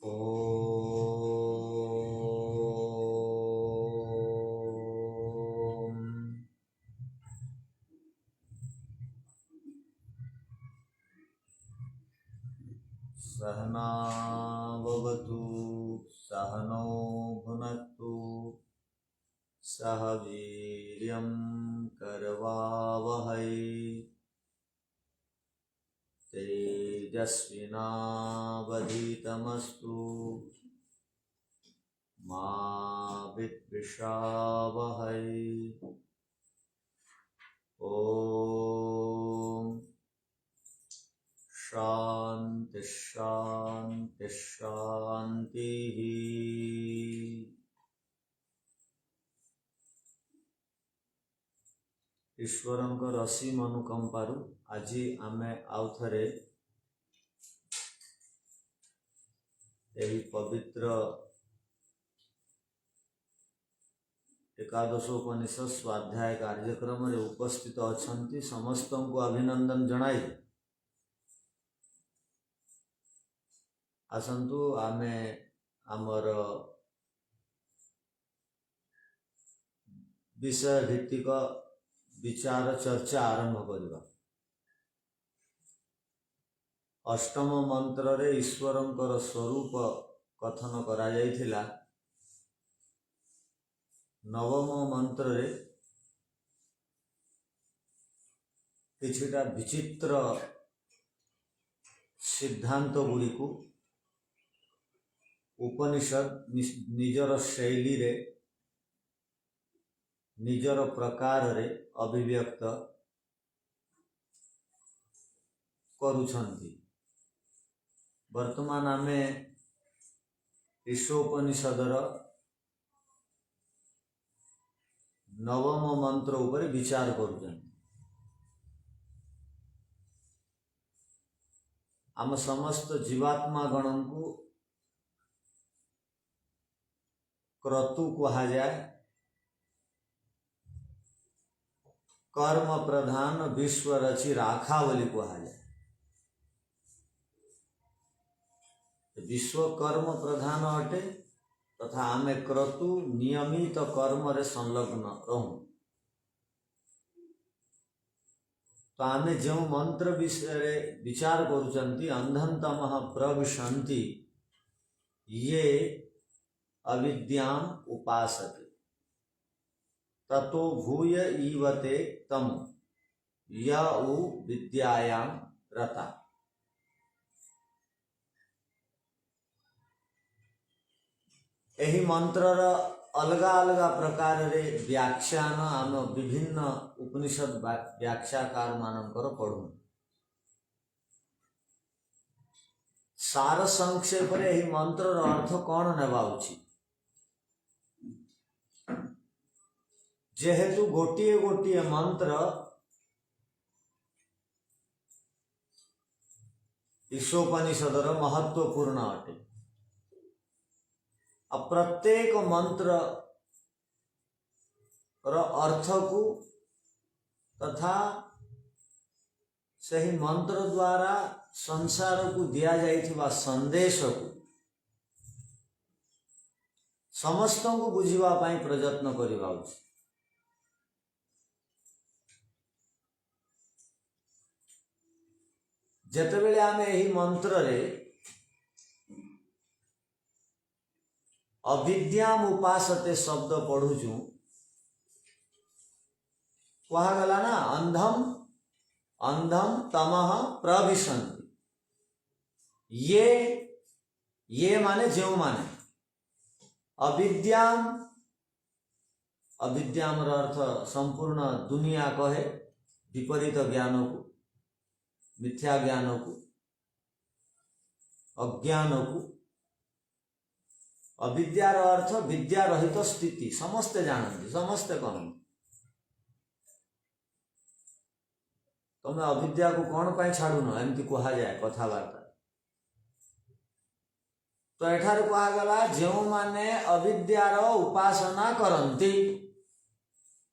ॐ सहनाववतु सहनौ भुनक्तु सह वीर्यं करवावहै तेजस्विनावधीतमस्तु मा विद्विषावहै। ॐ शांति शांति शांतिः। ईश्वरंकर असीम अनुकंपारु आजी आमे आउथरे एही पवित्र एकादशोपनिषद स्वाध्याय कार्यक्रम रे उपस्थित अछंती समस्त को अभिनंदन जणाई आसंतु आमे आमर विषय भित्तिक विचार चर्चा आरंभ करिबा। अष्टम मंत्र रे ईश्वरंकर स्वरूप कथन करा जायथिला। नवम मंत्र रे किछिटा विचित्र सिद्धांत गुड़ी को उपनिषद निजर शैली रे निजर प्रकार रे अभिव्यक्त करुछंती। वर्तमान आमे ईशोपनिषदर नवम मंत्र उपरे विचार करुछंती। आम समस्त जीवात्मा गणन को क्रतु कहा जाए। कर्म प्रधान विश्व रचि राखा बोली कहा जाए। विश्व कर्म प्रधान अटे तथा आमे क्रतु नियमित कर्म रे संलग्न रहूं। तो आमे जो मंत्र विषय विचार करुचंती अंधंतमः प्रविशन्ति ये अविद्याम उपासते ततो भूय ईवते तम यउ विद्यायाम रता। एही मंत्रर अलगा अलगा प्रकार रे व्याख्यान आम विभिन्न उपनिषद व्याख्याकार मानकर पढ़ू। सार संक्षेप रे एही मंत्रर अर्थ कौन नेबा उचित। जेहेतु गोटिए गोटिए मंत्र ईशोपनिषदर महत्वपूर्ण अटे। प्रत्येक मंत्र अर्थ को तथा सही मंत्र द्वारा संसार को दिया जाइथिबा संदेश को समस्त को बुझिबा पाई प्रयत्न करिबा उचित। जेतेबेले आमे एही मंत्र रे अविद्याम उपासते शब्द पढ़ुचु कहा गला ना अंधम अंधम तमह प्रविशन्ति। ये माने जो माने अविद्याम अविद्याम अर्थ संपूर्ण दुनिया कहे विपरीत ज्ञान को मिथ्या ज्ञान को अज्ञान को। अविद्यार अर्थ विद्या रहित स्थिति समस्ते जानते समस्ते कहते। तमें अविद्या को कौन पाई छाड़ुन एमती कहा जाए कथबार्ता। तो एठार कहगला जो माने अविद्यार उपासना करती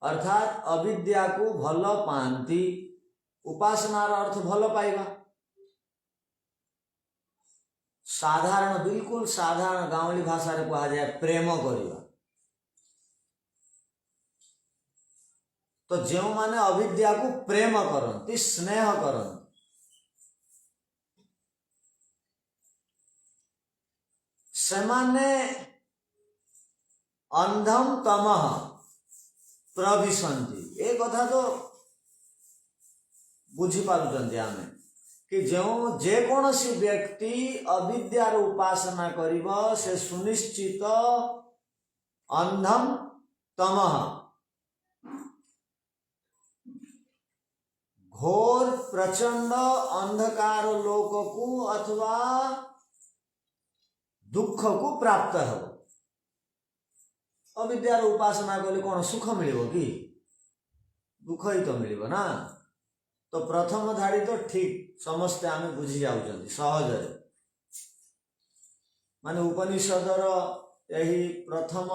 अर्थात अविद्या को भल पाती। उपासनार अर्थ भल पाइबा। साधारण बिल्कुल साधारण गाँवली भाषा रे कहा जाए प्रेम करिवा। तो जो माने अविद्या को प्रेम करती स्नेह करती सेमाने अंधम तमह प्रविशन्ति। ए कथा तो बुझी पारुचंती आमे कि जो जेकोसी व्यक्ति अविद्यार उपासना करिब से सुनिश्चित अंधम तमह घोर प्रचंड अंधकार लोक को अथवा दुख को प्राप्त हो। अविद्यार उपासना कले कौन सुख मिलिबो कि दुख ही तो मिलिबो ना। तो प्रथम धाड़ी तो ठीक समस्ते आमे बुझी जाउछंती सहजरे माने उपनिषदर यही प्रथम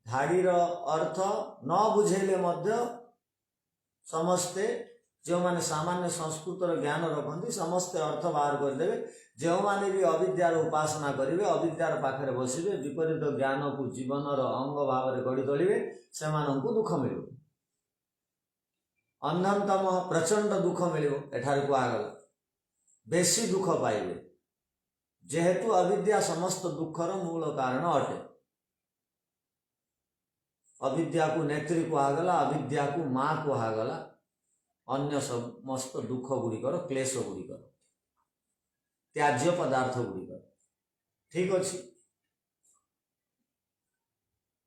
धाड़ीर अर्थ न बुझेले मध्य समस्ते जो माने सामान्य संस्कृतर ज्ञान रखती समस्ते अर्थ बाहर करदेवे। जो माने भी अविद्यार उपासना करेंगे अविद्यार पाखे बसवे विपरीत ज्ञान को जीवनर अंग भाव में गढ़ी तोलिए से दुख मिल अंधतम प्रचंड दुख मिल एठार कहागला बेसी दुख पाइबे जेहेतु अविद्या समस्त दुखर मूल कारण अटे। अविद्या को नेत्री कहागला अविद्या को माँ कहागला अन्य समस्त दुख गुड़िकर क्लेश गुड़िकर त्याज्य पदार्थ गुड़िकर ठीक अच्छे।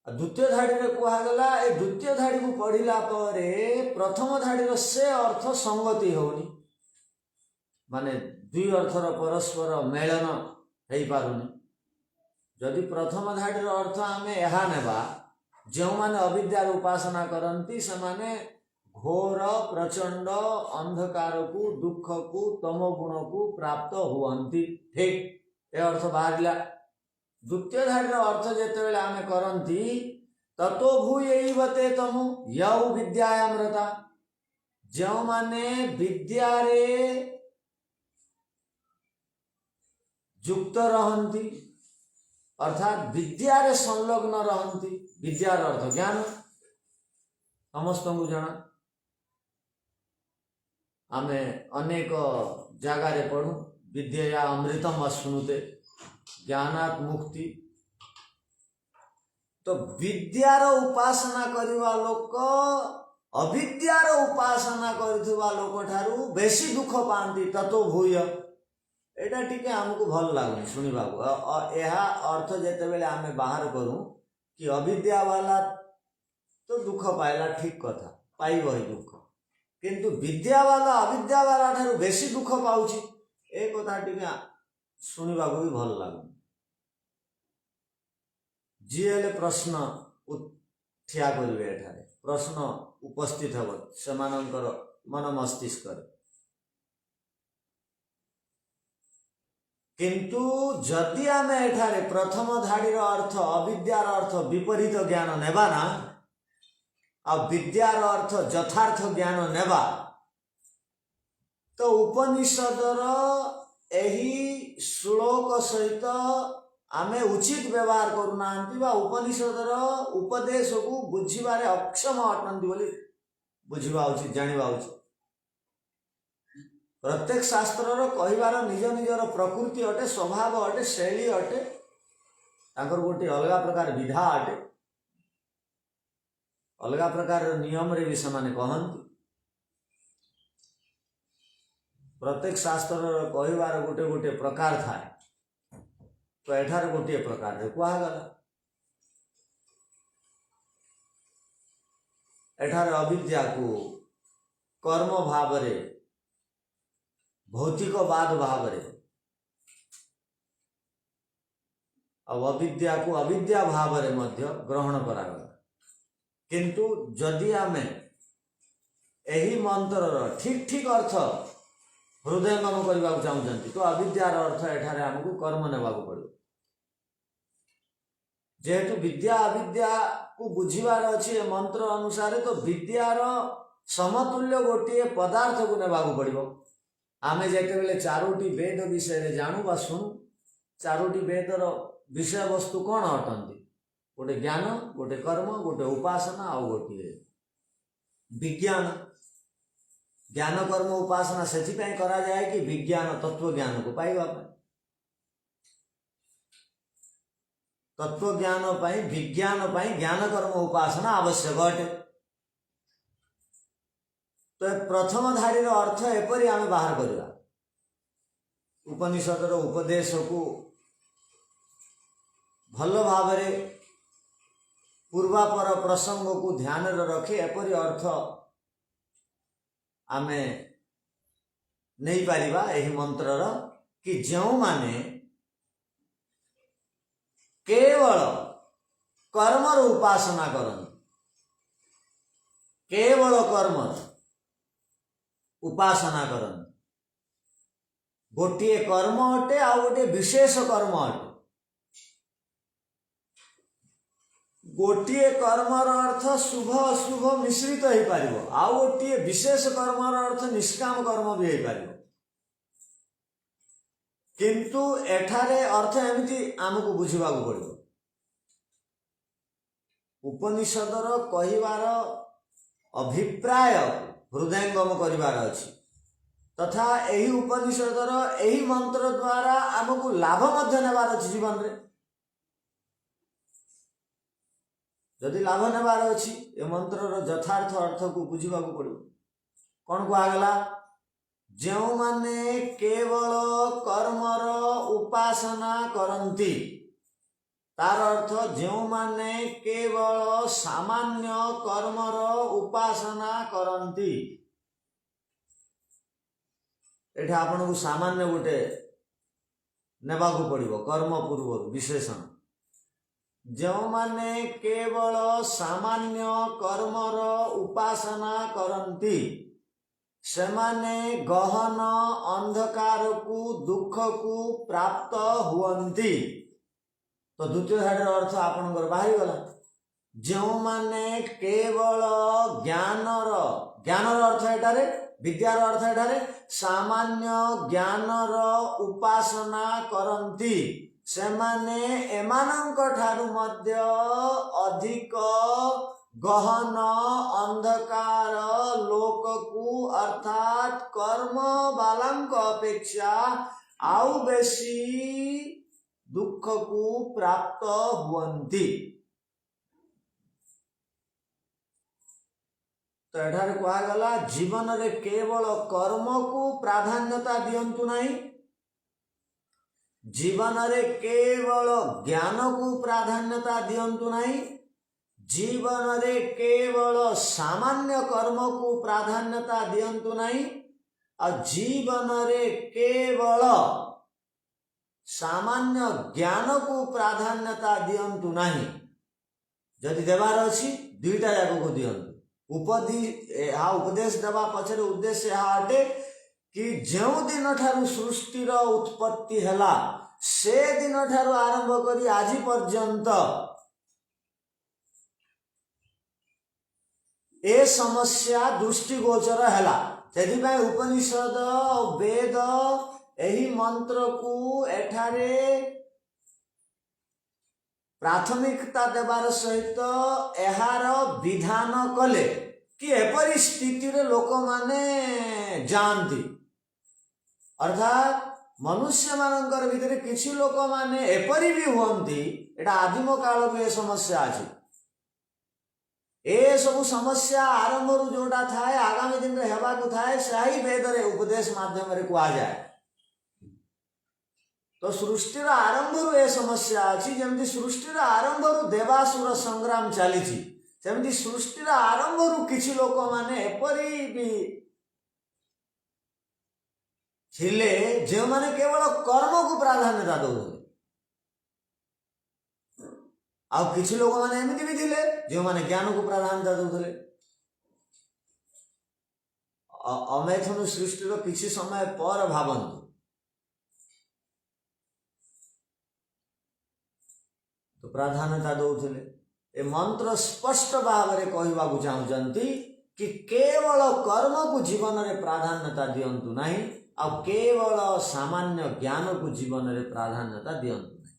द्वितीय धाड़ी में कहागला ए द्वितीय धाड़ी को पढ़िला परे प्रथम धाड़ी से अर्थ संगति होनी माने दुई अर्थर परस्पर मेलन हो पारुनी। जदि प्रथम धाड़ी अर्थ आमे एहा नेबा जो माने अविद्यार उपासना करती से माने घोर प्रचंड अंधकार को दुख को तम गुण को प्राप्त हुअंती ठीक ए अर्थ बाहरिला। द्वितीय धाड़ी अर्थ जेते आमे करंती ततो भूयैवते तमु यौ विद्यायामृता जो माने विद्या रे युक्त रहंती अर्थात विद्या रे संलग्न रहंती। विद्यार अर्थ ज्ञान समस्त को जाना आमे अनेक जगार पढ़ू विद्या अमृतम अश्नुते ज्ञानात् मुक्ति। तो विद्यार उपासना करिवा लोक अविद्यार उपासना करिथिबा लोक ठारू बेसी दुख पांती ततो भूय एटा टिके हमको भल लागुनी सुनिबा को। यह अर्थ जेते बेले आमे बाहर करूं कि अविद्या वाला तो दुख पाइला ठीक कथा पाइब ही दुख किंतु विद्या वाला अविद्या वाला ठारू बेसी दुख पाउछि ए कथा टिके सुनिबा को भी भल लागुनी। जी हेले प्रश्न ठिया करिवे एठारे प्रश्न उपस्थित हो सेमानंकर मन मस्तिष्क किंतु जदि आमे एठारे प्रथम धाड़ीर अर्थ अविद्यार अर्थ विपरीत ज्ञान नेबा ना आ विद्यार अर्थ यथार्थ ज्ञान नेबा तो उपनिषदर एही श्लोक सहित आमे उचित व्यवहार करूना उपनिषदर उपदेश को बुझीबारे अक्षम अटंती बोली बुझीबा उचित जानिबा उचित। प्रत्येक शास्त्र कहिबार निज निजर प्रकृति अटे स्वभाव अटे शैली अटे ताकर गोटे अलग प्रकार विधा अटे अलग प्रकार नियम रे भी समान कहती। प्रत्येक शास्त्र कहिबार गोटे गोटे प्रकार थाए तो एठार गोटे प्रकार रे कहागला। एठार अविद्या को कर्म भाव रे भौतिकवाद भाव रे अब अविद्या को अविद्या भाव रे मध्य ग्रहण करागला। किंतु जदि आमे एही मंत्र ठीक ठीक अर्थ हृदयंगम करने को चाहते तो अविद्यार अर्थ एठारे हमको कर्म नेबा को पड़ो। जेहेतु विद्या अविद्या को बुझीबार अच्छी मंत्र अनुसार तो विद्यार समतुल्य गोटे पदार्थ को नेबा को पड़ो आमे जेतेबेले चारोटी वेद विषय जाणु बा शुणु चारोटी वेदर विषय वस्तु कौन अटंती गोटे ज्ञान गोटे कर्म गोटे उपासना आ गोटे विज्ञान ज्ञान कर्म उपासना से करा जाए कि विज्ञान तत्व ज्ञान को पाइबा तत्व ज्ञान विज्ञान ज्ञान कर्म उपासना आवश्यक अटे। तो प्रथम धारी अर्थ एपरी आम बाहर करवा उपनिषदर उपदेश को भल भाव पूर्वापर प्रसंग को ध्यान रखी एपरी अर्थ आमे नहीं पारिबा एही मंत्रर कि जो माने केवल कर्मर उपासना करन केवल कर्मर उपासना करन गोटे कर्म अटे आ गोटे विशेष कर्म अटे गोटे कर्मर अर्थ शुभ अशुभ मिश्रित हो पार आउ गोटे विशेष कर्मर अर्थ निष्काम कर्म भी हो पार किंतु एठारे अर्थ एमती आमको बुझा पड़ो उपनिषदर कहिबार अभिप्राय हृदयंगम करिवार अछि तथा एही उपनिषदर एही मंत्र द्वारा आमको लाभ मध्य नेबार अछि जीवन रे जदि लाभ नेबार अछि ए मंत्रर यथार्थ अर्थ को बुझा पड़ो कौन कहगला जो माने केवल कर्मर उपासना करंती तार अर्थ जो माने केवल सामान्य कर्मर उपासना करंती एठा आपन को सामान्य गोटे नेबा को पड़िबो कर्म पूर्व विशेषण जो माने केवल सामान्य कर्मर उपासना करंती सेमाने गहन अंधकार को दुख को प्राप्त हुअंती। तो द्वितीय धाडर अर्थ आपनकर बाहरी गला जो माने केवल ज्ञानर अर्थ एटारे विद्यार अर्थ एटारे सामान्य ज्ञानर उपासना करंती सेमाने एमानंक ठारु मध्य अधिक गहन अंधकार लोक को अर्थात कर्म बालांक अपेक्षा आउ बेसी दुख को प्राप्त हुअंती। तो एठारे कहगला जीवन रे केवल कर्म को प्राधान्यता दियंतु नहीं जीवन रे केवल ज्ञान को प्राधान्यता दियंतु नहीं जीवन रे केवल सामान्य कर्म को प्राधान्यता दियंतु नहीं और जीवन रे केवल सामान्य ज्ञान को प्राधान्यता दियंतु नहीं जदि देवार अछि दुईटा जाक को दियंतु उपदेश देवा पछरे उद्देश्य यह अटे कि जो दिन ठारू सृष्टिर उत्पत्ति हैला से दिन ठारू आरंभ करी आज पर्यंत ए समस्या दृष्टिगोचर हैला सेदिपाई उपनिषद वेद एही मंत्र को एठारे प्राथमिकता देवार सहित एहार विधान कले कि एपरी स्थिति रे लोक माने जानती अर्थात मनुष्य मानकर भितर किछि लोक माने एपरी भी हुअंती एटा आदिम काल में समस्या अछि ए सब समस्या आरंभ रु जोटा थाए आगामी दिन रे हेबा को थाए सही वेद रे उपदेश माध्यम रे कुआ जाए तो सृष्टिर आरंभ रु ए समस्या अछि जेमति सृष्टिर आरंभ रु देवासुर संग्राम चली सेमती सृष्टिर आरंभ रु किछि लोक माने एपरी भी थिले जे माने केवल कर्म को प्राधान्यता दउले आ किछि लोक माने एमिति भी थिले जे माने ज्ञान को प्राधान्यता दउले अमेथनु सृष्टिर किछि समय पर भावंतु तो प्राधान्यता दउले ए मंत्र स्पष्ट भाव में कहवाकू चाहूँगी कि केवल कर्म को जीवन रे प्राधान्यता दियंतु नहीं ଆଉ କେବଳ ସାମାନ୍ୟ ଜ୍ଞାନକୁ ଜୀବନରେ ପ୍ରାଧାନ୍ୟତା ଦିଅନ୍ତୁ ନାହିଁ।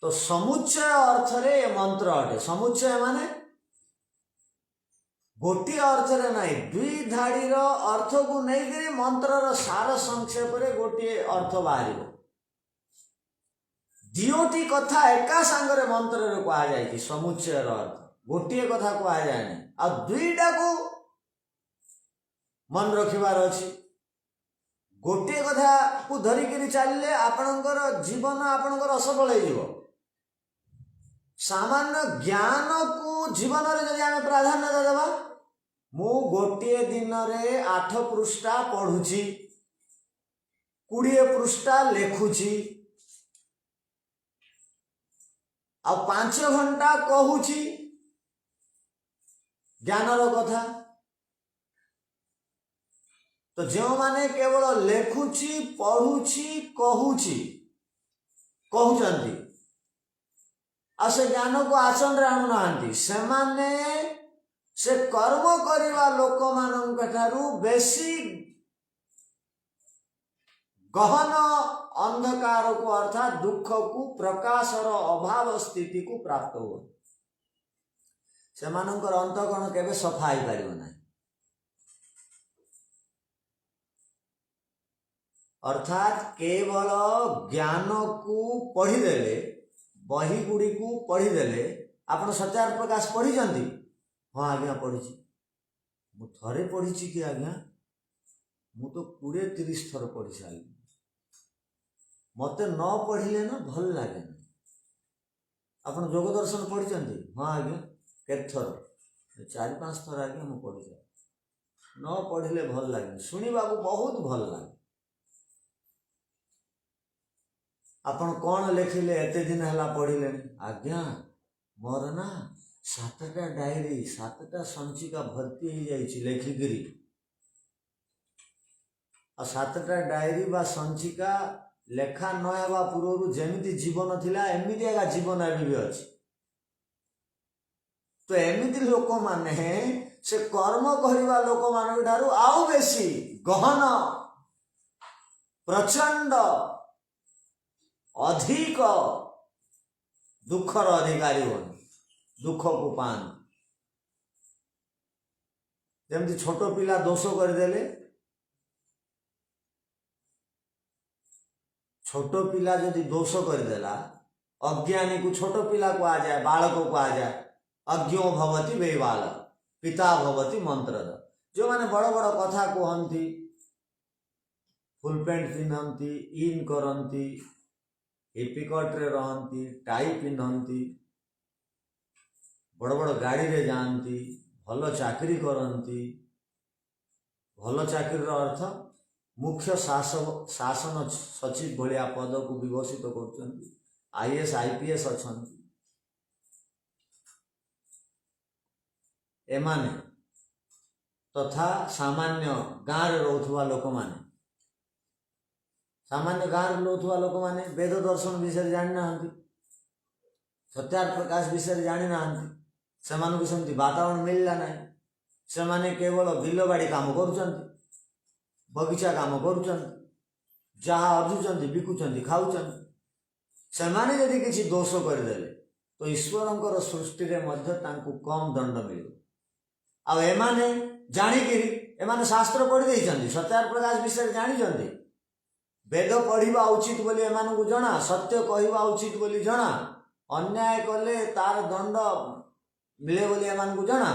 ତ ସମୁଚ୍ଚୟ ଅର୍ଥରେ ଏ ମନ୍ତ୍ର ଅଟେ। ସମୁଚ୍ଚୟ ମାନେ ଗୋଟିଏ ଅର୍ଥରେ ନାହିଁ, ଦୁଇ ଧାଡିର ଅର୍ଥକୁ ନେଇକରି ମନ୍ତ୍ରର ସାର ସଂକ୍ଷେପରେ ଗୋଟିଏ ଅର୍ଥ ବାହାରିବ। ଦିଓଟି କଥା ଏକା ସାଙ୍ଗରେ ମନ୍ତ୍ରରେ କୁହାଯାଇଛି। ସମୁଚ୍ଚୟର ଅର୍ଥ ଗୋଟିଏ କଥା କୁହାଯାଏନି, ଆଉ ଦୁଇଟାକୁ ମନେ ରଖିବାର ଅଛି। ଗୋଟିଏ କଥାକୁ ଧରିକିରି ଚାଲିଲେ ଆପଣଙ୍କର ଜୀବନ ଆପଣଙ୍କର ଅସଫଳ ହେଇଯିବ। ସାମାନ୍ୟ ଜ୍ଞାନକୁ ଜୀବନରେ ଯଦି ଆମେ ପ୍ରାଧାନ୍ୟତା ଦେବା, ମୁଁ ଗୋଟିଏ ଦିନରେ 8 ପୃଷ୍ଠା ପଢୁଛି, 20 ପୃଷ୍ଠା ଲେଖୁଛି, ଆଉ 5 ଘଣ୍ଟା କହୁଛି ଜ୍ଞାନର କଥା। ତ ଯେଉଁମାନେ କେବଳ ଲେଖୁଛି, ପଢୁଛି, କହୁଛନ୍ତି ଆଉ ସେ ଜ୍ଞାନକୁ ଆଚରଣରେ ଆଣୁନାହାନ୍ତି, ସେମାନେ ସେ କର୍ମ କରିବା ଲୋକମାନଙ୍କ ଠାରୁ ବେଶୀ ଗହନ ଅନ୍ଧକାରକୁ ଅର୍ଥାତ୍ ଦୁଃଖକୁ, ପ୍ରକାଶର ଅଭାବ ସ୍ଥିତିକୁ ପ୍ରାପ୍ତ ହୁଅ। ସେମାନଙ୍କର ଅନ୍ତଃକରଣ କେବେ ସଫା ହେଇପାରିବ ନାହିଁ। ଅର୍ଥାତ୍ କେବଳ ଜ୍ଞାନକୁ ପଢିଦେଲେ, ବହି ଗୁଡ଼ିକୁ ପଢିଦେଲେ, ଆପଣ ସତ୍ୟାର ପ୍ରକାଶ ପଢିଛନ୍ତି? ହଁ ଆଜ୍ଞା ପଢିଛି। ମୁଁ ଥରେ ପଢିଛି କି ଆଜ୍ଞା? ମୁଁ ତ 20-30 ଥର ପଢି ସାରିଲି। ମତେ ନ ପଢିଲେ ନା ଭଲ ଲାଗେନି। ଆପଣ ଯୋଗ ଦର୍ଶନ ପଢିଛନ୍ତି? ହଁ ଆଜ୍ଞା। କେତେଥର? 4-5 ଥର ଆଜ୍ଞା ମୁଁ ପଢିଛି। ନ ପଢିଲେ ଭଲ ଲାଗେନି, ଶୁଣିବାକୁ ବହୁତ ଭଲ ଲାଗେ। ଆପଣ କ'ଣ ଲେଖିଲେ? ଏତେ ଦିନ ହେଲା ପଢିଲେଣି? ଆଜ୍ଞା ମୋର ନା 7ଟା ଡାଏରୀ, 7ଟା ସଞ୍ଚିକା ଭର୍ତ୍ତି ହେଇଯାଇଛି ଲେଖିକିରି। ଆଉ 7ଟା ଡାଏରୀ ବା ସଞ୍ଚିକା ଲେଖା ନ ହେବା ପୂର୍ବରୁ ଯେମିତି ଜୀବନ ଥିଲା, ଏମିତି ଏକା ଜୀବନ ଏବେ ବି ଅଛି। ତ ଏମିତି ଲୋକମାନେ ସେ କର୍ମ କରିବା ଲୋକମାନଙ୍କ ଠାରୁ ଆଉ ବେଶୀ ଗହନ, ପ୍ରଚଣ୍ଡ, ଅଧିକ ଦୁଃଖର ଅଧିକାରୀ ହୁଅନ୍ତି, ଦୁଃଖକୁ ପାଆନ୍ତି। ଯେମିତି ଛୋଟ ପିଲା ଦୋଷ କରିଦେଲେ, ଛୋଟ ପିଲା ଯଦି ଦୋଷ କରିଦେଲା, ଅଜ୍ଞାନୀକୁ ଛୋଟ ପିଲା କୁହାଯାଏ, ବାଳକ କୁହାଯାଏ। ଅଜ୍ଞୋ ଭବତି ବୈବାଳ ପିତା ଭବତି ମନ୍ତ୍ରଦ। ଯେଉଁମାନେ ବଡ଼ ବଡ଼ କଥା କୁହନ୍ତି, ଫୁଲ୍ ପ୍ୟାଣ୍ଟ ପିନ୍ଧନ୍ତି, ଇନ୍ କରନ୍ତି, ଏପିକଟ୍ରେ ରହନ୍ତି, ଟାଇ ପିନ୍ଧନ୍ତି, ବଡ଼ ବଡ଼ ଗାଡ଼ିରେ ଯାଆନ୍ତି, ଭଲ ଚାକିରି କରନ୍ତି। ଭଲ ଚାକିରିର ଅର୍ଥ ମୁଖ୍ୟ ଶାସନ ସଚିବ ଭଳିଆ ପଦକୁ ବିଭୂଷିତ କରୁଛନ୍ତି, IAS IPS ଅଛନ୍ତି। ଏମାନେ ତଥା ସାମାନ୍ୟ ଗାଁରେ ରହୁଥିବା ଲୋକମାନେ, ବେଦ ଦର୍ଶନ ବିଷୟରେ ଜାଣିନାହାନ୍ତି, ସତ୍ୟାର ପ୍ରକାଶ ବିଷୟରେ ଜାଣିନାହାନ୍ତି। ସେମାନଙ୍କୁ ସେମିତି ବାତାବରଣ ମିଳିଲା ନାହିଁ। ସେମାନେ କେବଳ ବିଲବାଡ଼ି କାମ କରୁଛନ୍ତି, ବଗିଚା କାମ କରୁଛନ୍ତି, ଯାହା ଅର୍ଜୁଛନ୍ତି ବିକୁଛନ୍ତି, ଖାଉଛନ୍ତି। ସେମାନେ ଯଦି କିଛି ଦୋଷ କରିଦେଲେ ତ ଈଶ୍ୱରଙ୍କର ସୃଷ୍ଟିରେ ମଧ୍ୟ ତାଙ୍କୁ କମ୍ ଦଣ୍ଡ ମିଳିବ। ଆଉ ଏମାନେ ଜାଣିକିରି, ଏମାନେ ଶାସ୍ତ୍ର ପଢ଼ି ଦେଇଛନ୍ତି, ସତ୍ୟାର ପ୍ରକାଶ ବିଷୟରେ ଜାଣିଛନ୍ତି, ବେଦ ପଢ଼ିବା ଉଚିତ ବୋଲି ଏମାନଙ୍କୁ ଜଣା, ସତ୍ୟ କହିବା ଉଚିତ ବୋଲି ଜଣା, ଅନ୍ୟାୟ କଲେ ତାର ଦଣ୍ଡ ମିଳେ ବୋଲି ଏମାନଙ୍କୁ ଜଣା,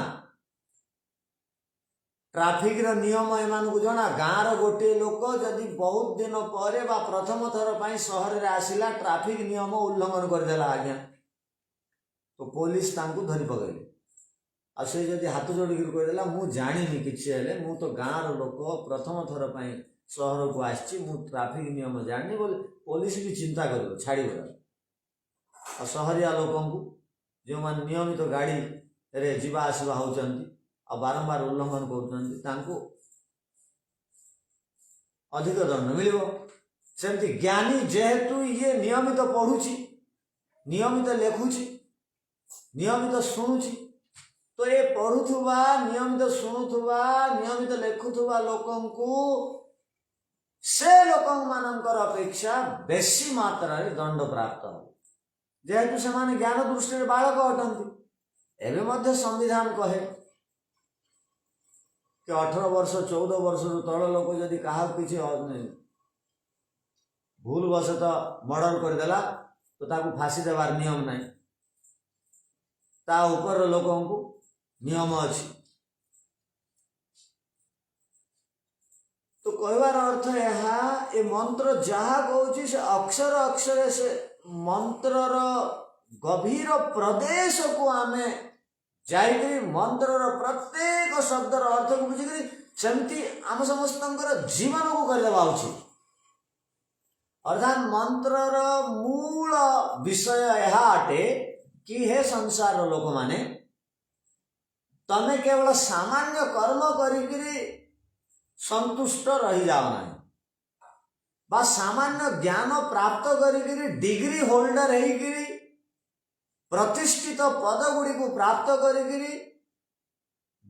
ଟ୍ରାଫିକର ନିୟମ ଏମାନଙ୍କୁ ଜଣା। ଗାଁର ଗୋଟିଏ ଲୋକ ଯଦି ବହୁତ ଦିନ ପରେ ବା ପ୍ରଥମ ଥର ପାଇଁ ସହରରେ ଆସିଲା, ଟ୍ରାଫିକ ନିୟମ ଉଲ୍ଲଂଘନ କରିଦେଲା ଆଜ୍ଞା, ତ ପୋଲିସ ତାଙ୍କୁ ଧରି ପକେଇଲେ। ଆଉ ସେ ଯଦି ହାତ ଯୋଡ଼ିକିରି କହିଦେଲା, ମୁଁ ଜାଣିନି କିଛି, ହେଲେ ମୁଁ ତ ଗାଁର ଲୋକ, ପ୍ରଥମ ଥର ପାଇଁ ସହରକୁ ଆସିଛି, ମୁଁ ଟ୍ରାଫିକ ନିୟମ ଜାଣିନି ବୋଲି ପୋଲିସ ବି ଚିନ୍ତା କରିବ, ଛାଡ଼ିବ। ଆଉ ସହରିଆ ଲୋକଙ୍କୁ, ଯେଉଁମାନେ ନିୟମିତ ଗାଡ଼ିରେ ଯିବା ଆସିବା ହେଉଛନ୍ତି ଆଉ ବାରମ୍ବାର ଉଲ୍ଲଂଘନ କରୁଛନ୍ତି, ତାଙ୍କୁ ଅଧିକ ଦଣ୍ଡ ମିଳିବ। ସେମିତି ଜ୍ଞାନୀ ଯେହେତୁ ଇଏ ନିୟମିତ ପଢ଼ୁଛି, ନିୟମିତ ଲେଖୁଛି, ନିୟମିତ ଶୁଣୁଛି, तो ये पढ़ुवा नियमित शुणुवा नियमित लेखुवा लोकंकु से लोक मानकर अपेक्षा बेसी मात्रा दंड प्राप्त हो जेहेतु से माने ज्ञान दृष्टि बालक अटंती। एवं मध्य संविधान कहे कि 18 वर्ष 14 वर्ष तल लोक जदि क्या किसी भूल वशत मर्डर करदेला तो ताकू फांसी देवार नियम नहीं, ता ऊपर लोकों को नियम अच्छी। तो कहवार अर्थ यह मंत्र जहाँ कहूँ से अक्षर अक्षर से मंत्रर गभीर प्रदेश को आमे जाइकरी मंत्रर प्रत्येक शब्दर अर्थ को बुझिकरी सेमती आम समस्त जीवन को करदेवा उचित। अर्थात मंत्रर मूल विषय यह अटे कि हे संसार लोक माने तमे केवल सामान्य कर्म करिकरी संतुष्ट रही जाओ ना बा सामान्य ज्ञान प्राप्त करिकरी डिग्री होल्डर होइकरी प्रतिष्ठित पद गुड़ी को प्राप्त करिकरी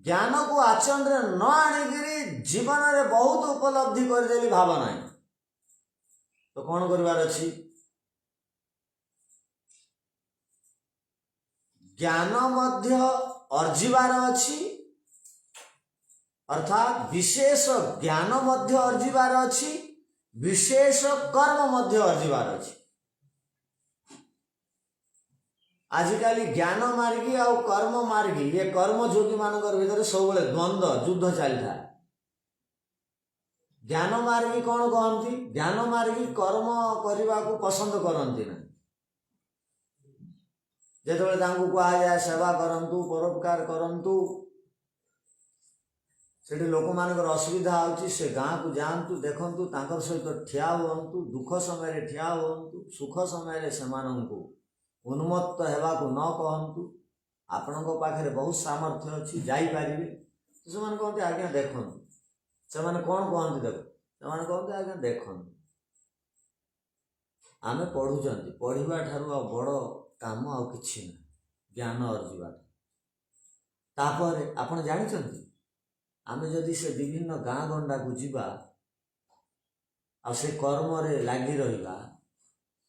ज्ञान को आचरण रे न आनिकरी जीवन रे बहुत उपलब्धि करदेली भावना है। तो कौन करिवार अछि ज्ञान मध्य अर्जिवार अछि अर्थात विशेष ज्ञान मध्य अर्जिवार अछि विशेष कर्म मध्य अर्जिवार अछि। आजिकाली ज्ञान मार्गी और कर्म मार्गी ये कर्म जोगी मानकर भीतर सब बेले द्वंद्व युद्ध चली था। ज्ञान मार्गी कौन कहती ज्ञान मार्गी कर्म करने को पसंद करती ना जेतबेले तांकु कहा जाए सेवा करंतु परोपकार करंतु सेठी लोक मानकर असुविधा होची से गाँ को जातु देखंतु तांकर सहित ठिया हुअंतु दुख समय ठिया हुअंतु सुख समय सेमानंकु उन्मत्त हेबा को न कहंतु आपणको पाखरे बहुत सामर्थ्य अछि जाई पारिबे। से माने कहते आज्ञा देखंतु से माने कोन कहंतु देखो से माने कहते आज्ञा देखंतु आमे पढुचंती पढिबा ठारू आ बड़ काम आ किछि ना ज्ञान अर्जिबा तापर आपण जानिचंती आमे जदि से विभिन्न गाँ गंडा को जीवा आ से कर्म रे लागी रहिबा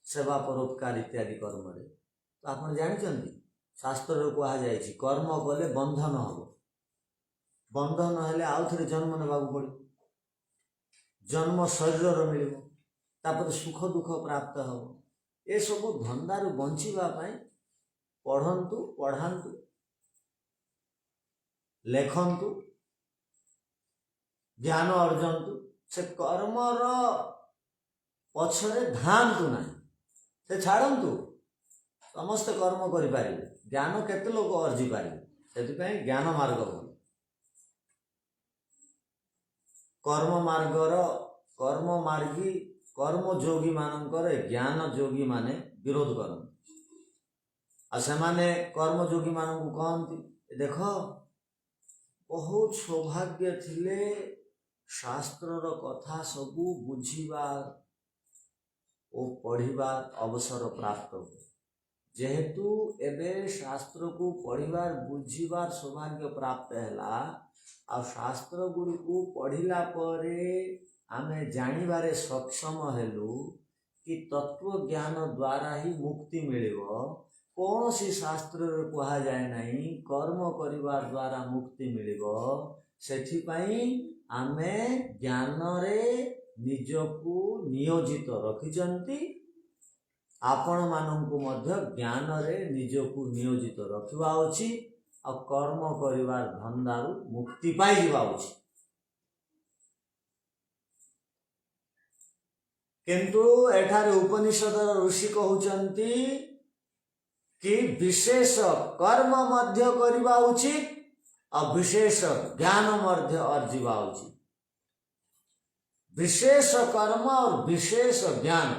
सेवा परोपकार इत्यादि कर्म रे तो आपण जानिचंती शास्त्र रे कहा जाय छि कर्म कले बंधन हबो बंधन हेले आउ थरे जन्म नेबाकू पड़े जन्म शरीर मिलिबो तापर सुख दुख प्राप्त हबो ए सब धंदारू बंचिबा पई पढ़ंतु पढ़ांतु लेखंतु ज्ञान अर्जंतु से कर्मर पछरे धांतु ना से छाड़ंतु समस्त कर्म करि पारिबे ज्ञान केते लोक अर्जी पारिबे सेति पई ज्ञान मार्ग कर्म मार्गी कर्म जोगी मानकर ज्ञान जोगी माने विरोध करते आ से माने कर्म जोगी मानू कहती देख बहुत सौभाग्य थिले शास्त्रर कथा सबू बुझिबा ओ पढ़िबा अवसर प्राप्त हो जेहेतु एबे शास्त्र को पढ़िबार बुझिबार सौभाग्य प्राप्त हैला आ शास्त्र गुड़ी को पढ़िला परे आमे जानिबारे सक्षम हेलु कि तत्व ज्ञान द्वारा ही मुक्ति मिलिबो कौन सी शास्त्र रे कहा जाए नहीं कर्म करिबार द्वारा मुक्ति मिलिबो सेठी पई आमे ज्ञान रे निजको नियोजित रखिचंती आपण माननकु मध्य ज्ञान रे निजको नियोजित रखिबा अछि आ कर्म करिबार धंदारू मुक्ति पाई जिबा अछि। किंतु एठारे उपनिषद ऋषि कहउचंती कि विशेष कर्म मध्य करिबा उचित और विशेष ज्ञान मध्य अर्जिबा उचित। विशेष कर्म और विशेष ज्ञान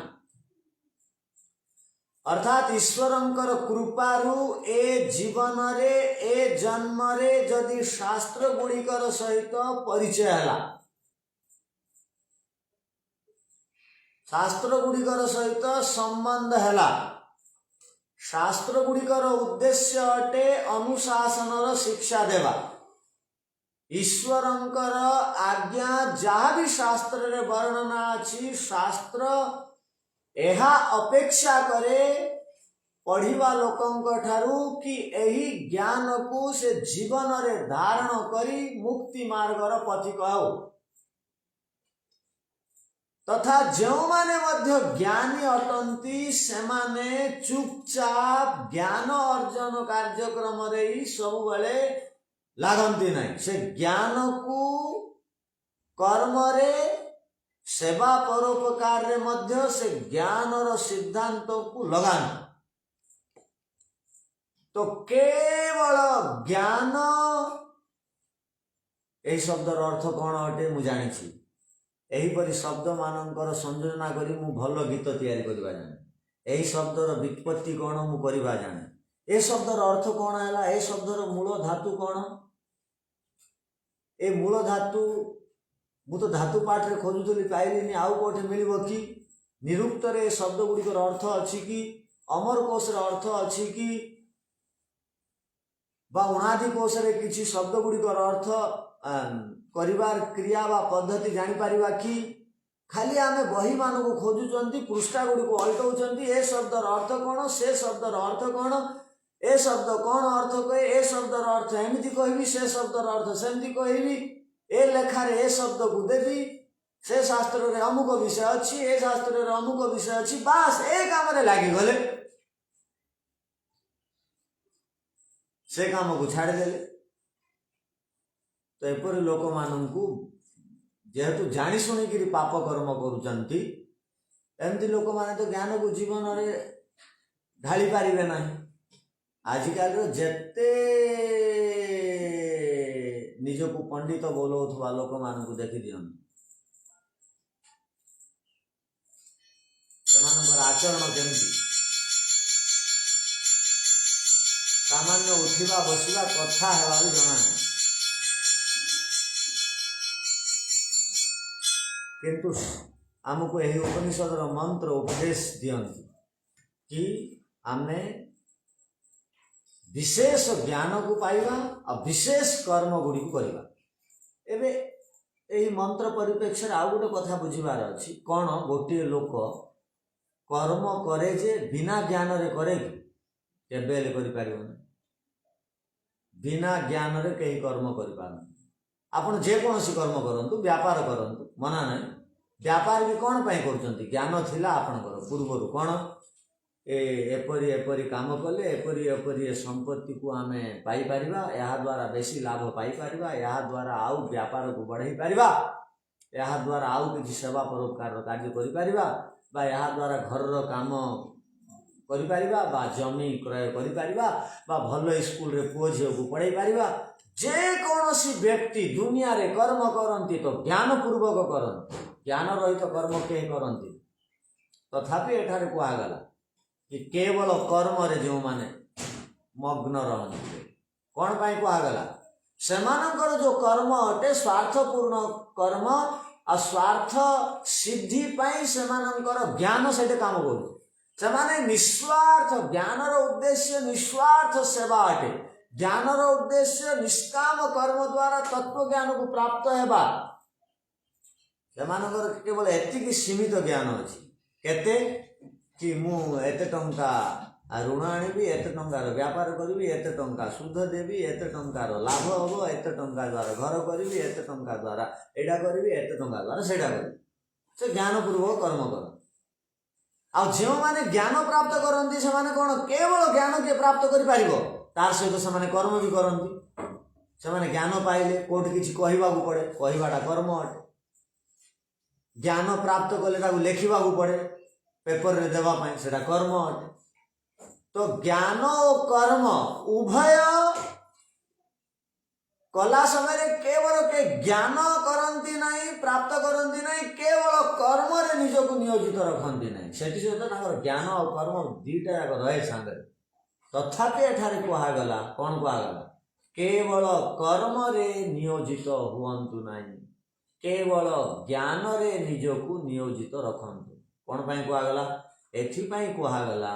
अर्थात ईश्वरंकर कृपारू ए जीवन रे ए जन्म रे जदि शास्त्र गुड़िकर सहित परिचय हला शास्त्र गुड़िकर सहित संबंध हला शास्त्र गुड़िकर उद्देश्य अटे अनुशासनर शिक्षा देवा। ईश्वरंकर आज्ञा जहाँ भी शास्त्र रे वर्णना अछि शास्त्र एहा अपेक्षा करे पढ़िवा लोकंक ठारू कि एही ज्ञान को से जीवन रे धारण करी मुक्ति मार्गर पथिक हो। तथा जो माने मध्य ज्ञानी अटंती सेमाने चुपचाप ज्ञान अर्जन कार्यक्रम रे ही सब बेले लागंती नहीं। से ज्ञान को कर्म रे सेवा परोपकार रे मध्य से ज्ञान रो सिद्धांत को लगाना। तो केवल ज्ञान यही शब्दर अर्थ कौन अटे मु जानी छी। एहीपरि शब्द मानकर संयोजना करी मु भल गीत तैयारी करबा जाने। एही शब्दर व्युत्पत्ति कौन मु करबा जाने। ए शब्दर अर्थ कौन हैला। ए शब्दर मूल धातु कौन। ए मूल धातु मु तो धातु पाठ रे खोजुतली पाइलिनी आउ कोठे मिलिबो कि। निरुक्त रे शब्द गुड़िकर अर्थ अछि कि अमर कोश रे अर्थ अछि कि बा उणादि कोश रे किछि शब्द गुड़िकर अर्थ करिवार क्रिया वा पद्धति जानी पारिबा कि। खाली आमे बही मान को खोजुचंती पृष्ठा गुड़ी को अल्टौचंती ए शब्दर अर्थ कौन से शब्दर अर्थ कौन ए शब्द कौन अर्थ कहे ए शब्दर अर्थ एमती कहबी से शब्दर अर्थ सेमती कहबी ए लेखार ए शब्द को देवी से शास्त्र रे अमुक विषय अच्छी ए शास्त्र रे अमुक विषय अच्छी बास ए काम रे लागी गले से काम को छाड़ देले। तो एपरी लोक मानू जेहेतु जानी शुणी पाप कर्म करुचंती एमती लोक माने तो ज्ञान को जीवन रे ढाली पारिबे नहीं। आजिकाल जेते निज को पंडित बोलौथुवा लोक मानू देखी दियन सेमानकर आचरण केमती सामान्य उठिबा बसिबा कथा हेबा भी जଣା नहीं। किंतु आमको यही उपनिषद मंत्र उपदेश दियंती कि आमे विशेष ज्ञान को पाइबा और विशेष कर्म गुड़ी को करबा। एबे एही मंत्र परिप्रेक्ष्य आउ गोटे कथा बुझिबार अछि कोन गोटे लोक कर्म करे जे बिना ज्ञान रे करे कि केबेले करि पारिबो। बिना ज्ञान रे कई कर्म करि पारन। आपण जे कोनसी कर्म करंतु व्यापार करंतु मना नहीं। व्यापार भी कौन पाई करुचंती ज्ञान थिला आपनकर पूर्वरु कौन एपरी एपरी काम कले एपरी एपरी संपत्ति को आमे पाई परिबा या द्वारा बेसी लाभ पाई परिबा या द्वारा आउ व्यापार को बढ़ाई परिबा या द्वारा आउ किछि सेवा परोपकार कार्य करि परिबा बा या द्वारा घर रो काम करि परिबा बा जमी क्रय करि परिबा बा भलो स्कूल रे पुओ झियो को पढ़ाई परिबा। जे कोनोसी व्यक्ति दुनिया रे कर्म करंती तो ज्ञान पूर्वक करंती। ज्ञान रहित कर्म के करंती। तथापि एठारे कुआ गला कि केवल कर्म रे जो माने मग्न रहंती कोन पाई कुआ गला सेमानकर जो कर्म अटे स्वार्थपूर्ण कर्म आ स्वार्थ सिद्धि पाई सेमानकर ज्ञान सेटे काम करू। सेमाने निस्वार्थ ज्ञान रो उद्देश्य निस्वार्थ सेवा अटे। ज्ञान रो उद्देश्य निष्काम कर्म द्वारा तत्व ज्ञान को प्राप्त हेबा। सेमानकर केवल एतिकी सीमित ज्ञान अछि केते कि मु एते टंका ऋण आनिबी एते टंकार व्यापार करिबी एते टंका सुध देबी एते टंकार लाभ हबो एते टंका द्वारा घर करिबी एते टंका द्वारा एडा करिबी एते टंका द्वारा सेडा करिबी। से ज्ञान पूर्वक कर्म कर। आ जो माने ज्ञान प्राप्त करंती से माने कोन केवल ज्ञान के प्राप्त करि पारिबो तार सहित से माने कर्म भी करंती। से माने ज्ञान पाइले कोट किछि कहिबा को पड़े कहिबाटा कर्म अटे। ज्ञान प्राप्त कले ताकू लेखिबा को पड़े पेपर रे देवा पाई सेटा कर्म अटे। तो ज्ञान और कर्म उभय कला समय केवल के ज्ञान करंती नहीं प्राप्त करंती नहीं केवल कर्म रे निज को नियोजित रखंती नहीं। सेठी सहित ज्ञान और कर्म दीटा जाक रहे सांगे। तथापि एठारे कुहा गला कौन कुहा गला केवल कर्म रे नियोजित हुअंतु नहीं केवल ज्ञान रे निज को नियोजित रखंतु। कौन पाई कुहा गला एथि पाई कुहा गला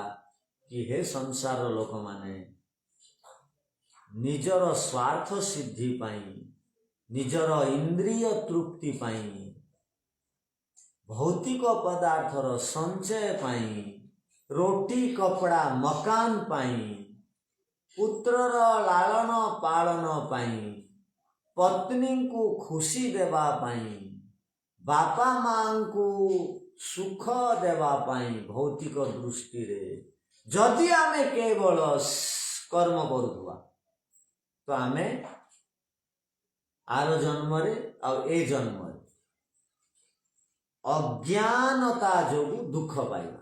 कि हे संसार लोक माने निजर स्वार्थ सिद्धि पाई निजर इंद्रिय तृप्ति पाई भौतिक पदार्थर संचय पाई रोटी कपड़ा मकान पाई पुत्रर लालन पालन पाई पत्नी को खुशी देवा पाई बापा मां को सुख देवा पाई भौतिक दृष्टि रे जदि आमे केवल कर्म करुवा तो आमे आर जन्म रे और ए जन्म रे अज्ञानता जोगु दुख पाइबा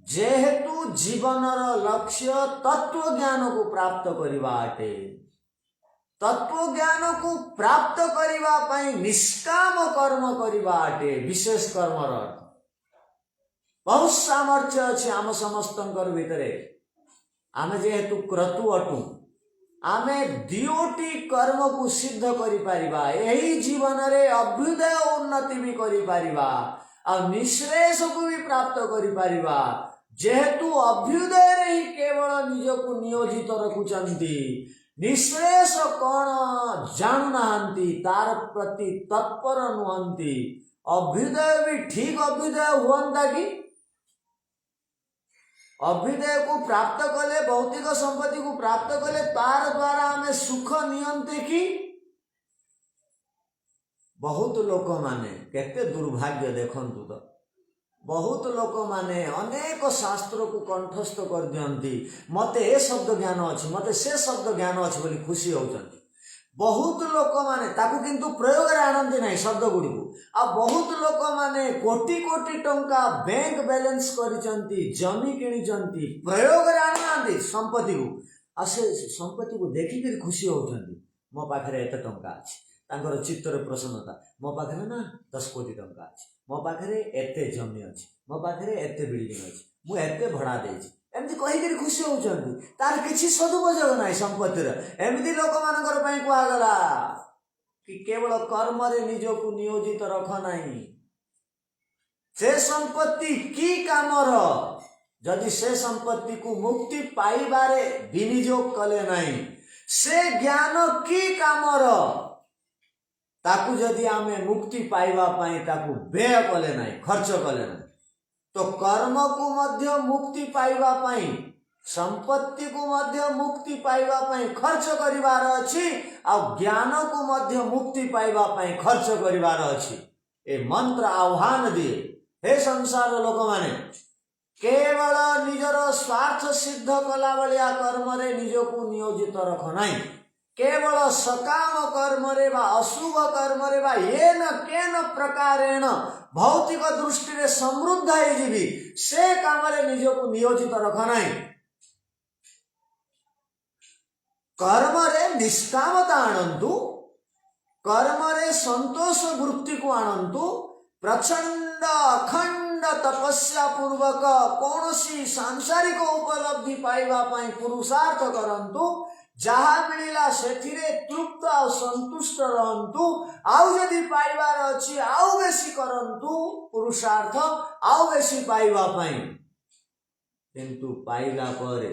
जेहेतु जीवनर लक्ष्य तत्व ज्ञान को प्राप्त करिवा अटे तत्व ज्ञान को प्राप्त करिवा पई निष्काम कर्म करिवा अटे विशेष कर्मर अर्थ बहुत सामर्थ्य अछि आम समस्तंकर भितरे आमे जेहेतु क्रतु अटु आमे दियोटी कर्म को सिद्ध करि पारिबा एही जीवन रे अभ्युदय उन्नति भी करि पारिबा और निश्रेष को भी प्राप्त करि पारिबा जेहेतु अभ्युदय रे ही केवल निज को नियोजित रखुचंती निश्रेष कौन जानु नाहंती तार प्रति तत्पर नुहंती अभ्युदय भी ठीक अभ्युदय हुअंता कि अभ्युदय को प्राप्त कले भौतिक संपत्ति को प्राप्त कले तार द्वारा हमें सुख नियंते कि बहुत लोक माने केते दुर्भाग्य देखंतु तो बहुत लोक माने अनेक शास्त्र को कंठस्थ कर दियंती मते ए शब्द ज्ञान अछि मते से शब्द ज्ञान अछि बोली खुशी होउचंती बहुत लोक माने ताकू किंतु प्रयोग रे आनंदी नाही शब्द गुडी को आ बहुत लोक माने कोटी कोटी टंका बैंक बैलेंस करिचंती जमी किनिचंती प्रयोग रे आनंदी संपत्ति को आ से संपत्ति को देखि के खुशी होउचंती मो पाखरे एते टंका अछि तांकर चित्तर प्रसन्नता मो पाखरे ना 10 कोटी टंका अछि मो पाखरे एते जमी अछि मो पाखरे एते बिल्डिंग अछि मु एते भड़ा देछि एमती कहि के खुशी होउचंती तार किछि सदुपयोग नाही संपत्तिर एमती लोक मानकर पई कुआ गला कि केवल कर्म रे निज को नियोजित रख नाही से संपत्ति की कामर जदि से संपत्ति को मुक्ति पाइबारे विनियोग कले नाही से ज्ञान की कामर ताकू जदि आमे मुक्ति पाइबा पाई ताकू व्यय कले नाही खर्च कले नाही तो कर्म को मध्य मुक्ति पाइबा पाई संपत्ति को मध्य मुक्ति पाइबा पाई खर्च करिवार अछि आ ज्ञान को मध्य मुक्ति पाइबा पाई खर्च करिवार अछि ए मंत्र आह्वान दिए हे संसार लोक माने केवल निजर स्वार्थ सिद्ध कला बलिया कर्म रे निज को नियोजित रख नाही केवल सकाम कर्म रे बा अशुभ कर्म रे बा येन केन प्रकारेण भौतिक दृष्टि रे समृद्ध है जीवी से काम रे निज को नियोजित रख नाही कर्म रे निष्कामता आनंतु कर्म रे संतोष वृत्ति को आनंतु प्रचंड अखंड तपस्या पूर्वक कौनसी सांसारिक उपलब्धि पाइबा पाई पुरुषार्थ करंतु जहा मिलिला सेथिरे तृप्त और संतुष्ट रहंतु आउ यदि पाइबार अछि आउ बेसी करंतु पुरुषार्थ आउ बेसी पाइबा पाई किंतु पाइला परे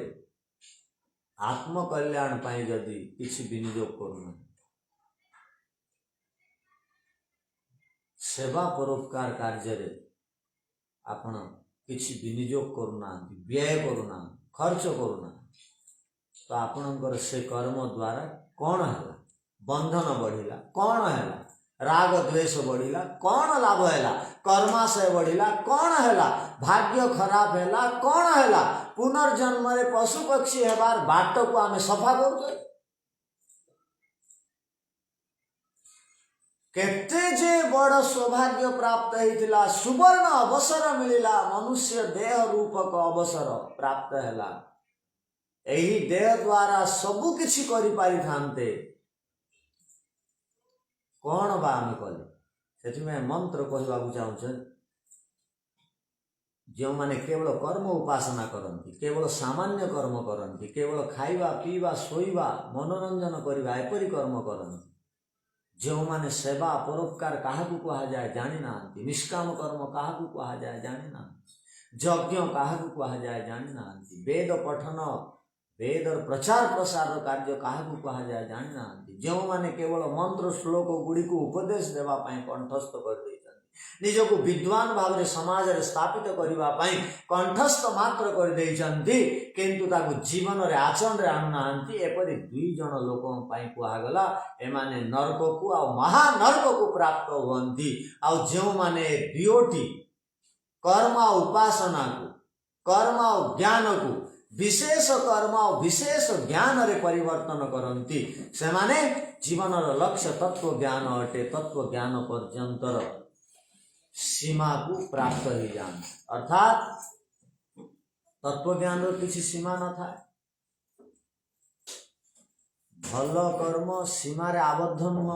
आत्म कल्याण पाई यदि किछि विनियोग करू सेवा परोपकार कार्य रे आपण किछि विनियोग करूना व्यय करूना खर्च करूना तो आपणकर से कर्म द्वारा कौन है बंधन बढ़िला कौन है राग द्वेष बढ़िला कौन लाभ है कर्माशय बढ़िला कौन है भाग्य खराब है कौन है पुनर्जन्म रे पशु पक्षी हेबार बाट को आमे सफा कर केते जे बड़ सौभाग्य प्राप्त होइतिला सुवर्ण अवसर मिलिला मनुष्य देह रूपक अवसर प्राप्त हैला एही देह द्वारा सबु किछि करि पारि थांते कौन बा आमे कले सेठी में मंत्र कहबा को चाहूछ जो माने केवल कर्म उपासना करंती केवल सामान्य कर्म करंती केवल खाइबा पीबा सोइबा मनोरंजन करिबा एपरि कर्म करंती जो माने सेवा परोपकार काहा को कहा जाए जानि नांती निष्काम कर्म काहा को कहा जाए जानि ना यज्ञ क्या कह जाए जानी ना, वेद पठन वेदर प्रचार प्रसार कार्य क्या कह जाए जानी ना, जो माने केवल मंत्र श्लोक गुड़ी को उपदेश देवाई कंठस्थ कर निजक विद्वान भाव में समाज रे स्थापित करने कंठस्थ मात्र कर किंतु ताकू जीवन रे आचरण रे आनु नांती एपरि दुई जन लोक कहगला एमाने नरक को आ महानरक को प्राप्त हुअंती आ जो माने दुईटी कर्म उपासना को कर्म और ज्ञान को विशेष कर्म और विशेष ज्ञान रे परिवर्तन करती से माने जीवन लक्ष्य तत्व ज्ञान अटे। तत्व ज्ञान पर्यंतर सीमा को प्राप्त ही जान अर्थात तत्व ज्ञान किसी सीमा न था। भल कर्म सीमा रे आबद्ध नुह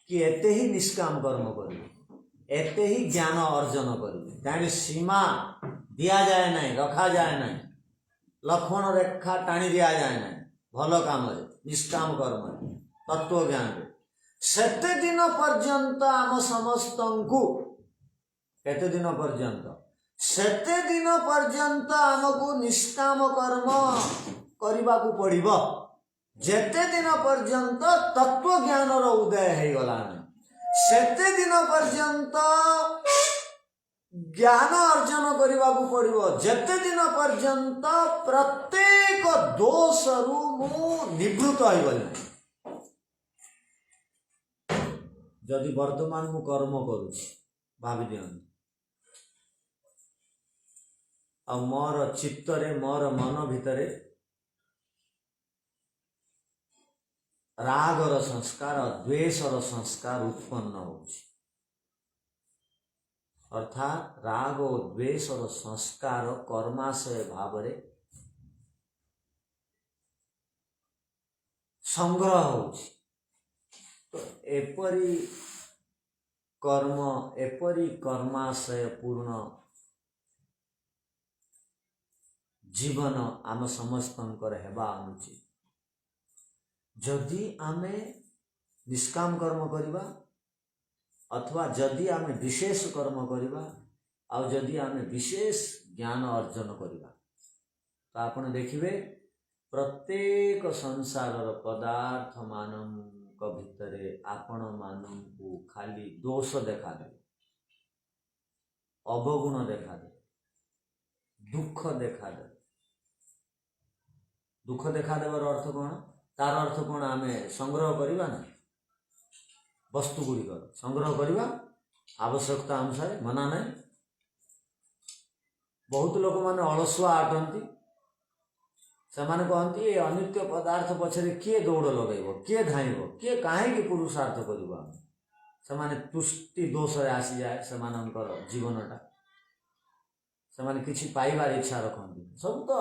कि एते ही निष्काम कर्म कर एते ही ज्ञान अर्जन कर सीमा दिया जाए नहीं रखा जाए नहीं लक्ष्मण रेखा टाणी दिया जाए नहीं भल काम निष्काम कर्म तत्व ज्ञान सेते दिन पर्यंत आम समस्त को केते दिन पर्यंत सेते दिन पर्यंत आमको निष्काम कर्म करने को पड़िबो जेते दिन पर्यंत तत्व ज्ञान उदय हो गला सेते दिन पर्यंत ज्ञान अर्जन करने को पड़िबो जेते दिन पर्यंत प्रत्येक दोष रु मु निवृत्त हो गली। जदि वर्तमान मु कर्म करुछि भावी दियन आ मोर चित्तरे मोर मन भितरे रागर संस्कार और द्वेषर संस्कार उत्पन्न होछि अर्थात राग और द्वेषर संस्कार कर्माशय भाव रे संग्रह होछि। तो एपरी कर्म एपरी कर्माशय पूर्ण जीवन आम समस्तंकर हेबा अनुचित। जदि आमे निष्काम कर्म करिबा अथवा जदि आमे विशेष कर्म करिबा आ जदि आमे विशेष ज्ञान अर्जन करिबा तो आपण देखिबे प्रत्येक संसार पदार्थ मानव भितरे आपण मानू खाली दोष देखा दे अवगुण देखा दे दुख देखा दे। दुख देखा देवर अर्थ कौन तार अर्थ कौन आम संग्रह करवा ना वस्तु गुड़िक संग्रह करवा आवश्यकता अनुसार मना नहीं। बहुत लोक माने अलसुआ आटंती से कहती ये अनित्य पदार्थ पछरे किए दौड़ लगेब किए धाइब किए कहीं पुरुषार्थ कर तुष्टि दोष आसी जाए से जीवनटा से किसी पाइबार इच्छा रखती सब तो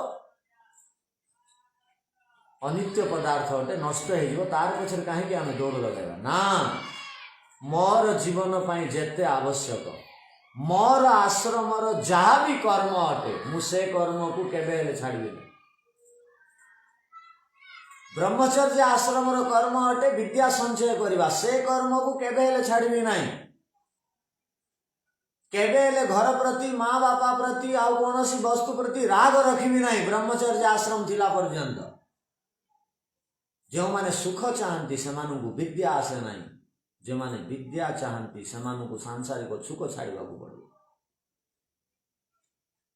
अनित्य पदार्थ अटे नष्ट हो तार पछरे कहीं आम दौड़ लगेगा ना। मोर जीवन पाई जेते आवश्यक मोर आश्रमर जहाँ भी कर्म अटे मुझे कर्म को केबे छाड़बी। ब्रह्मचर्य आश्रमर कर्म अटे विद्या संचय करवा से कर्म को केबे छाड़बी नहीं। केबे घर प्रति माँ बापा प्रति आउ कौन वस्तु प्रति राग रखी नहीं ब्रह्मचर्य आश्रम थिला पर्यंत। जो माने सुख चाहती से विद्या आसे नहीं जो माने विद्या चाहती से सांसारिक सुख छाड़ा पड़े।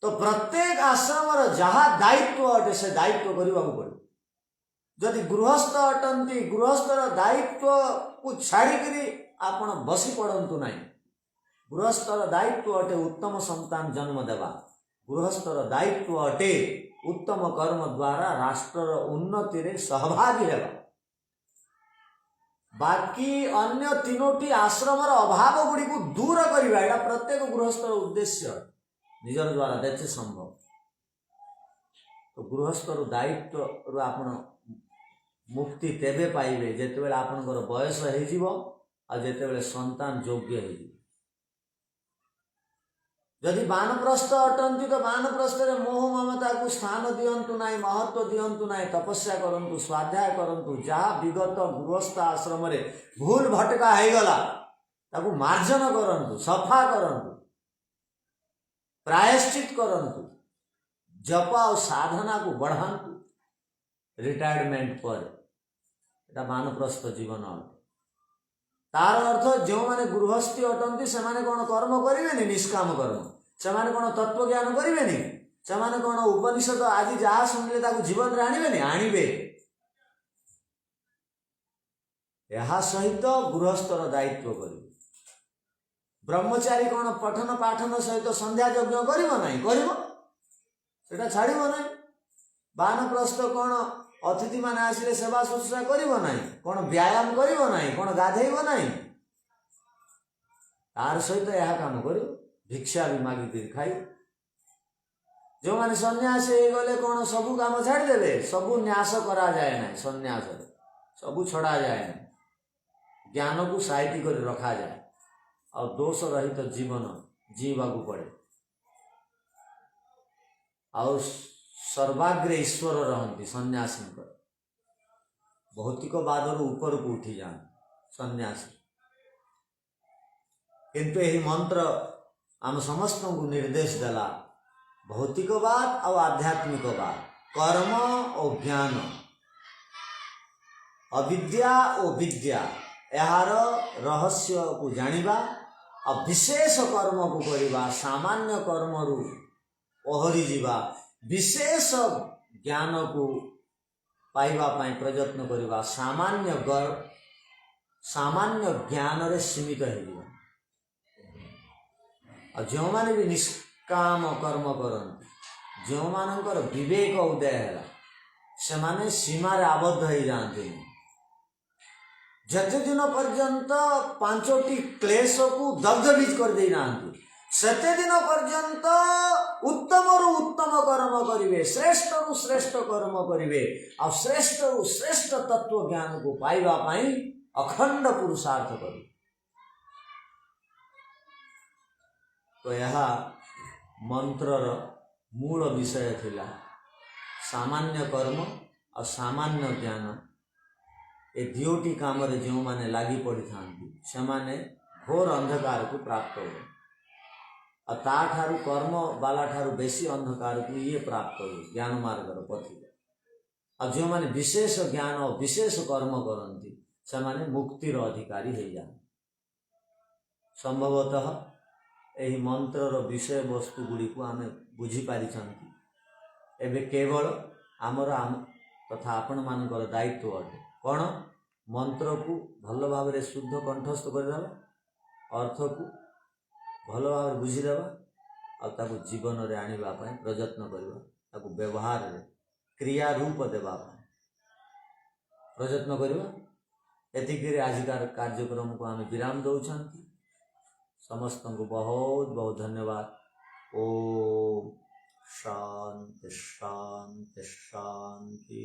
तो प्रत्येक आश्रमर जहाँ दायित्व अटे से दायित्व करने को पड़े। जदि गृहस्थ अटंती गृहस्थर दायित्व को छाड़िकी आपण बसी पड़तु नहीं। गृहस्थर दायित्व अटे उत्तम संतान जन्म देवा गृहस्थर दायित्व अटे उत्तम कर्म द्वारा राष्ट्र उन्नति रे सहभागी हेबा। बाकी अन्य तीनोटी आश्रमर अभाव गुड़ी को दूर करवा एटा प्रत्येक गृहस्थर उद्देश्य निजर द्वारा देते संभव। तो गृहस्थर दायित्व रु आपण मुक्ति तेबे पाइबे जेतेबेले आपनकर बयस हो आ जेतेबेले संतान योग्य हो। जदि बानप्रस्थ अटंती तो बानप्रस्थ रे मोह ममता को स्थान दियंतु नाही महत्व दियंतु नाही तपस्या करंतु स्वाध्याय करंतु जहाँ विगत गृहस्थ आश्रम रे भूल भटका हो गला ताकू मार्जन करंतु सफा करंतु प्रायश्चित करंतु जप और साधना को बढ़ातु रिटायरमेंट पर एटा मानप्रस्थ जीवन अटे तार अर्थ जो माने गृहस्थी अटंती से माने कौन कर्म करेंगे निष्काम कर्म से माने कौन तत्व ज्ञान करेंगे से माने कौन उपनिषद आज जहाँ शुणिले ताकू जीवन रे आनिबेनी आनिबे यह सहित गृहस्थर दायित्व करिवे ब्रह्मचारी कौन पठन पाठन सहित संध्या यज्ञ करिवो नाही करिवो सेटा छाड़िबो नाही बानप्रस्थ कौन अतिथि माने आसिले सेवा शुश्रूषा करिवो नाही कौन व्यायाम करिवो नाही कौन गाधेइबो नाही तार सहित यह काम करिवो भिक्षा भी मागिक खाई जो माने सन्यास गले कौन सबू काम छाड़ी देवे सबू न्यास करा जाए ना सन्यास सबू छड़ा जाए ना ज्ञान को साइटी कर रखा जाए और दोष रहित जीवन जीवा को पड़े और सर्वाग्रे ईश्वर रहती सन्यासी भौतिकवाद ऊपर को उठी जाए सन्यासी किंतु यही मंत्र आम समस्त को निर्देश देला भौतिकवाद और आध्यात्मिकवाद कर्म और ज्ञान अविद्या और विद्या यार रहस्य को जानिबा और विशेष कर्म को करिबा सामान्य कर्म रु ओहरी जीवा विशेष ज्ञान को पाइबा पाई प्रयत्न करिबा सामान्य ज्ञान रे सीमित हो और जो माने भी निष्काम कर्म करते जो मानकर विवेक उदय है से माने सीमार आबद्ध हो जाते जते दिन पर्यंत पांचोटी क्लेश को दग्धबीज कर दे नांती सेते दिन पर्यंत उत्तम रु उत्तम कर्म करिवे श्रेष्ठ रु श्रेष्ठ कर्म करिवे और श्रेष्ठ रु श्रेष्ठ तत्व ज्ञान को पाइबा पाई अखंड पुरुषार्थ करिवे तो यह मंत्रर मूल विषय थिला सामान्य कर्म और सामान्य ज्ञान ए दियोटी काम रे जो माने लागी पड़ी थांती से माने घोर अंधकार को प्राप्त हो और ता ठारू कर्म बाला ठारू बेसी अंधकार को ये प्राप्त हो ज्ञान मार्गर पथि और जो माने विशेष ज्ञान और विशेष कर्म करती से माने मुक्तिर अधिकारी हो जाए संभवतः यही मंत्रर विषय वस्तु गुड़ी को आम बुझीपारी एवं केवल आमर तथा आपण मानकर दायित्व अटे कौन मंत्र को भल भाव में शुद्ध कंठस्थ करदेवा अर्थ को भल भाव बुझीदेवा और ताकू जीवन रे आनिबा पाई प्रयत्न करवा ताकू व्यवहार रे क्रिया रूप देवा प्रयत्न करवा एतिक आजिकार कार्यक्रम को आम विराम दौरान समस्त को बहुत बहुत धन्यवाद। ओम शांति शांति शांति।